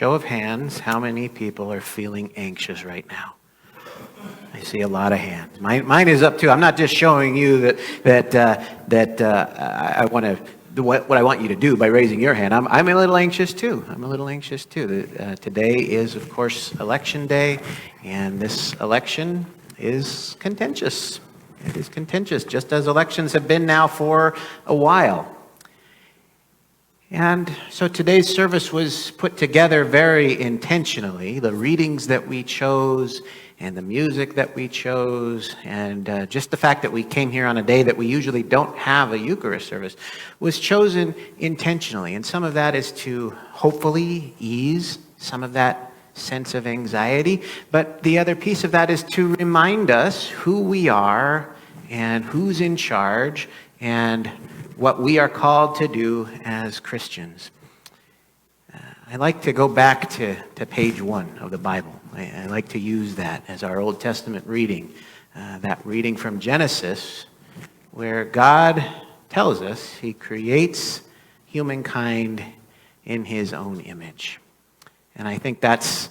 show of hands, how many people are feeling anxious right now? I see a lot of hands. Mine is up too. I'm not just showing you that I want to do what I want you to do by raising your hand. I'm a little anxious too. Today is, of course, election day, and this election is contentious. It is contentious, just as elections have been now for a while. And so today's service was put together very intentionally. The readings that we chose and the music that we chose and just the fact that we came here on a day that we usually don't have a Eucharist service was chosen intentionally. And some of that is to hopefully ease some of that sense of anxiety. But the other piece of that is to remind us who we are and who's in charge and what we are called to do as Christians. I like to go back to page 1 of the Bible. I like to use that as our Old Testament reading, that reading from Genesis, where God tells us he creates humankind in his own image. And I think that's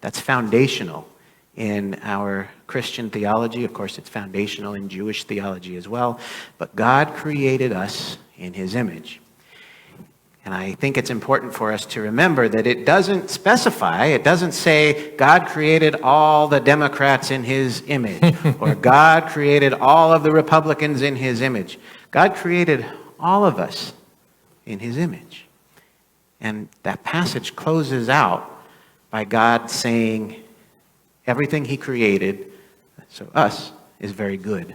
foundational in our Christian theology. Of course, it's foundational in Jewish theology as well. But God created us in his image. And I think it's important for us to remember that it doesn't specify, it doesn't say God created all the Democrats in his image, or God created all of the Republicans in his image. God created all of us in his image. And that passage closes out by God saying everything he created, so us, is very good.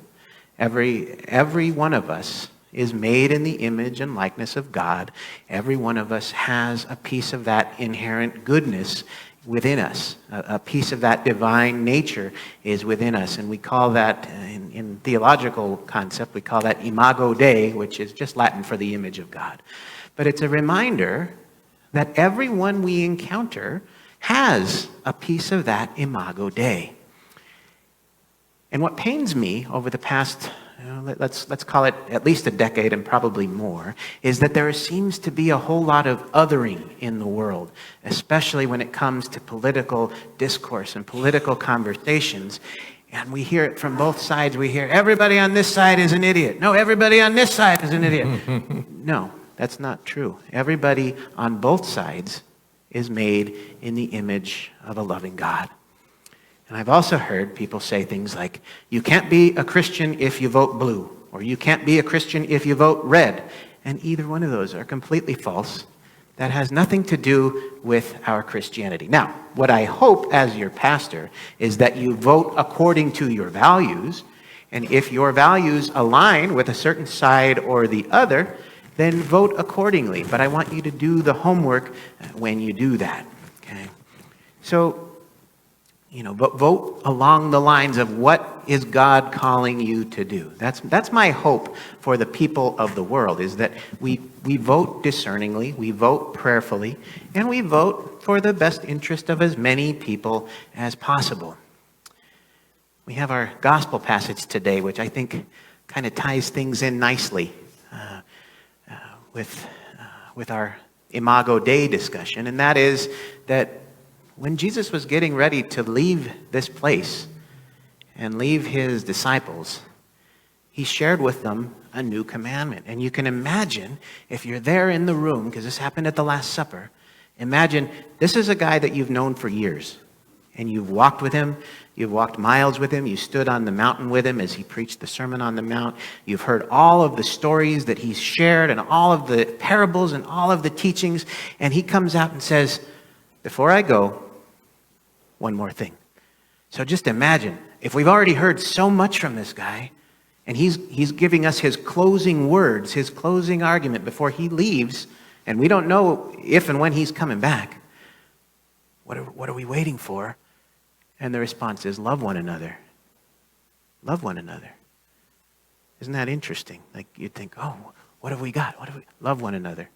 Every one of us is made in the image and likeness of God. Every one of us has a piece of that inherent goodness within us. A piece of that divine nature is within us. And we call that, in theological concept, we call that imago Dei, which is just Latin for the image of God. But it's a reminder that everyone we encounter has a piece of that imago Dei. And what pains me over the past, let's call it at least a decade and probably more, is that there seems to be a whole lot of othering in the world, especially when it comes to political discourse and political conversations. And we hear it from both sides. We hear, everybody on this side is an idiot. No, everybody on this side is an idiot. No, that's not true. Everybody on both sides is made in the image of a loving God. And I've also heard people say things like, you can't be a Christian if you vote blue, or you can't be a Christian if you vote red. And either one of those are completely false. That has nothing to do with our Christianity. Now, what I hope as your pastor is that you vote according to your values, and if your values align with a certain side or the other, then vote accordingly. But I want you to do the homework when you do that. Okay? So, but vote along the lines of what is God calling you to do. That's my hope for the people of the world, is that we vote discerningly, we vote prayerfully, and we vote for the best interest of as many people as possible. We have our gospel passage today, which I think kind of ties things in nicely with our Imago Dei discussion, and that is that when Jesus was getting ready to leave this place and leave his disciples, he shared with them a new commandment. And you can imagine, if you're there in the room, because this happened at the Last Supper, imagine this is a guy that you've known for years. And you've walked with him, you've walked miles with him, you stood on the mountain with him as he preached the Sermon on the Mount. You've heard all of the stories that he's shared and all of the parables and all of the teachings. And he comes out and says, before I go, one more thing. So just imagine, if we've already heard so much from this guy, and he's giving us his closing words, his closing argument before he leaves, and we don't know if and when he's coming back, what are we waiting for? And the response is, love one another. Love one another. Isn't that interesting? Like you'd think, oh, what have we got? Love one another.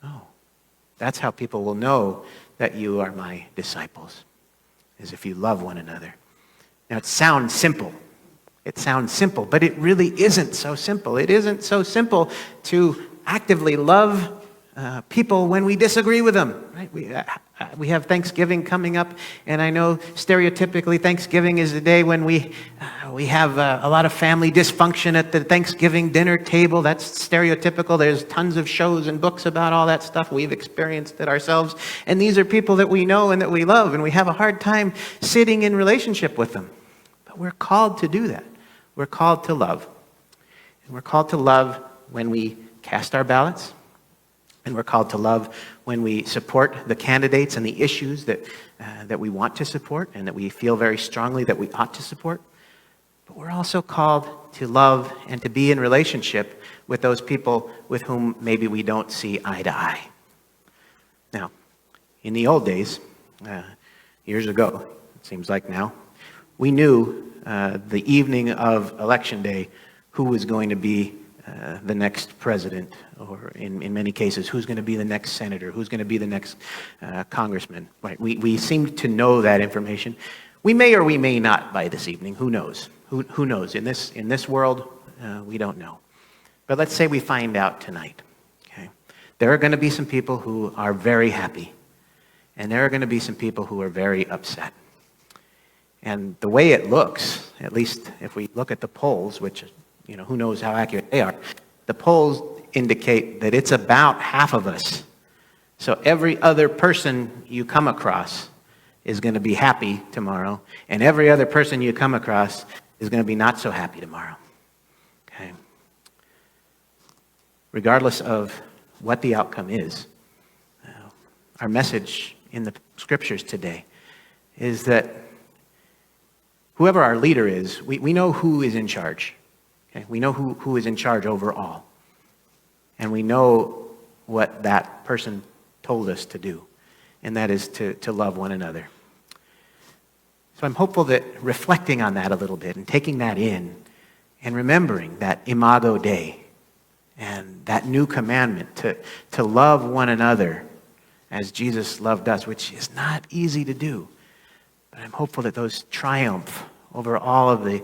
Oh, that's how people will know that you are my disciples, is if you love one another. Now, it sounds simple. But it really isn't so simple. It isn't so simple to actively love people when we disagree with them. Right? We have Thanksgiving coming up, and I know stereotypically Thanksgiving is the day when we have a lot of family dysfunction at the Thanksgiving dinner table. That's stereotypical. There's tons of shows and books about all that stuff. We've experienced it ourselves. And these are people that we know and that we love, and we have a hard time sitting in relationship with them. But we're called to do that. We're called to love. And we're called to love when we cast our ballots. And we're called to love when we support the candidates and the issues that we want to support and that we feel very strongly that we ought to support. But we're also called to love and to be in relationship with those people with whom maybe we don't see eye to eye. Now, in the old days, years ago, it seems like now, we knew the evening of Election Day who was going to be the next president, or in many cases, who's going to be the next senator, who's going to be the next congressman. Right? We seem to know that information. We may or we may not by this evening. Who knows? Who knows? In this world, we don't know. But let's say we find out tonight. Okay? There are going to be some people who are very happy, and there are going to be some people who are very upset. And the way it looks, at least if we look at the polls, which who knows how accurate they are. The polls indicate that it's about half of us. So every other person you come across is going to be happy tomorrow, and every other person you come across is going to be not so happy tomorrow. Okay? Regardless of what the outcome is, our message in the scriptures today is that whoever our leader is, we know who is in charge. Okay? We know who is in charge overall. And we know what that person told us to do, and that is to love one another. So I'm hopeful that reflecting on that a little bit and taking that in and remembering that Imago Dei and that new commandment to love one another as Jesus loved us, which is not easy to do. But I'm hopeful that those triumph over all of the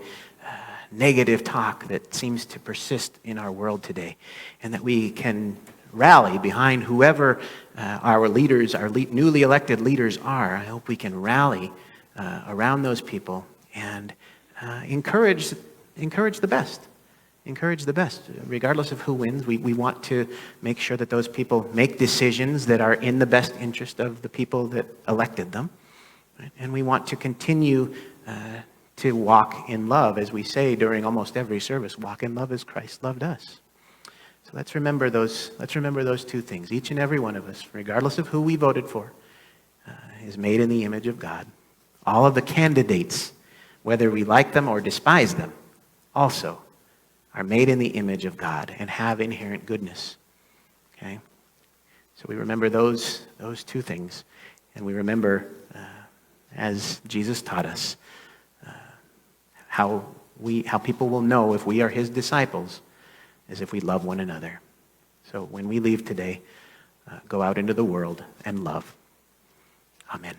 negative talk that seems to persist in our world today, and that we can rally behind whoever our leaders, our newly elected leaders are. I hope we can rally around those people and encourage the best. Encourage the best. Regardless of who wins, we want to make sure that those people make decisions that are in the best interest of the people that elected them. Right? And we want to continue to walk in love, as we say during almost every service, walk in love as Christ loved us. So let's remember those two things. Each and every one of us, regardless of who we voted for, is made in the image of God. All of the candidates, whether we like them or despise them, also are made in the image of God and have inherent goodness. Okay? So we remember those two things, and we remember, as Jesus taught us, how people will know if we are his disciples is if we love one another. So when we leave today, go out into the world and love. Amen.